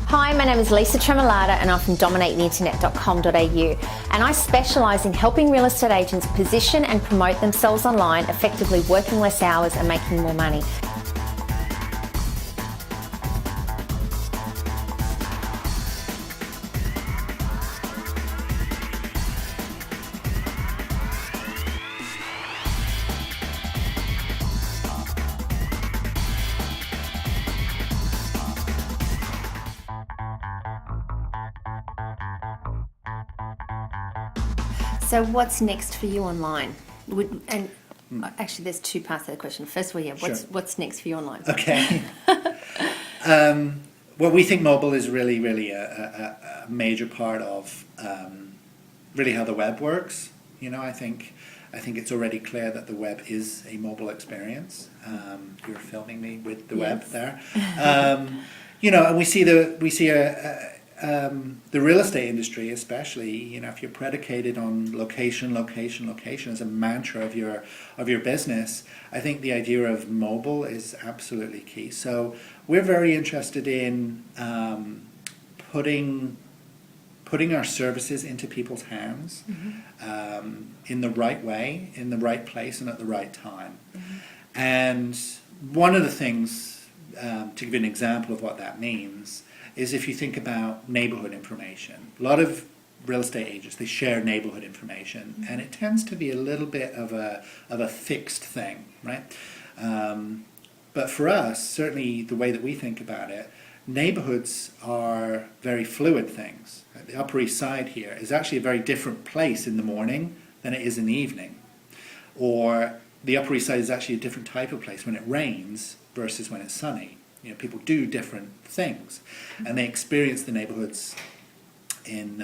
Hi, my name is Lisa Tremolata and I'm from dominatetheinternet.com.au, and I specialise in helping real estate agents position and promote themselves online, effectively working less hours and making more money. So what's next for you online? Actually, there's two parts to the question. First of all, what's next for you online? Okay. Well, we think mobile is really a major part of really how the web works. You know, I think it's already clear that the web is a mobile experience. You're filming me with the web there. You know, and we see the real estate industry, especially, you know, if you're predicated on location as a mantra of your business, I think the idea of mobile is absolutely key. So we're very interested in putting our services into people's hands in the right way, in the right place, and at the right time. And one of the things, to give you an example of what that means, is if you think about neighborhood information. A lot of real estate agents, they share neighborhood information, and it tends to be a little bit of a fixed thing, right? But for us, certainly the way that we think about it, neighborhoods are very fluid things. The Upper East Side here is actually a very different place in the morning than it is in the evening. Or the Upper East Side is actually a different type of place when it rains versus when it's sunny. You know, people do different things, and they experience the neighborhoods in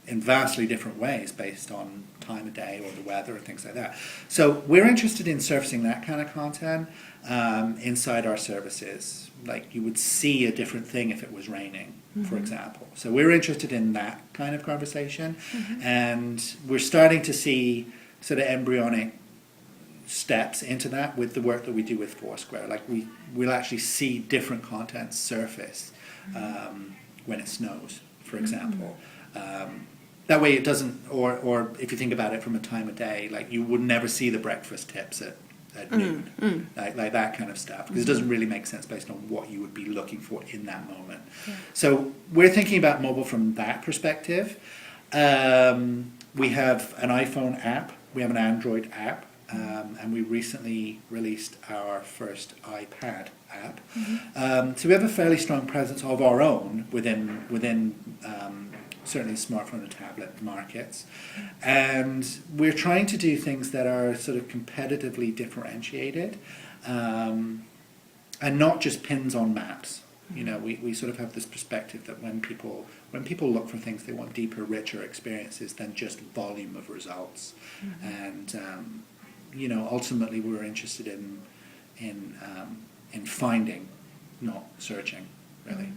vastly different ways based on time of day or the weather and things like that. So we're interested in surfacing that kind of content inside our services. Like, you would see a different thing if it was raining, for example. So we're interested in that kind of conversation, and we're starting to see sort of embryonic steps into that with the work that we do with Foursquare. Like, we'll actually see different content surface when it snows, for example. That way it doesn't, or if you think about it from a time of day, like, you would never see the breakfast tips at noon, like that kind of stuff, because it doesn't really make sense based on what you would be looking for in that moment. So we're thinking about mobile from that perspective. We have an iPhone app, we have an Android app, and we recently released our first iPad app. So we have a fairly strong presence of our own within certainly smartphone and tablet markets. And we're trying to do things that are sort of competitively differentiated, and not just pins on maps. You know, we sort of have this perspective that when people look for things, they want deeper, richer experiences than just volume of results. And you know, ultimately we're interested in finding, not searching, really.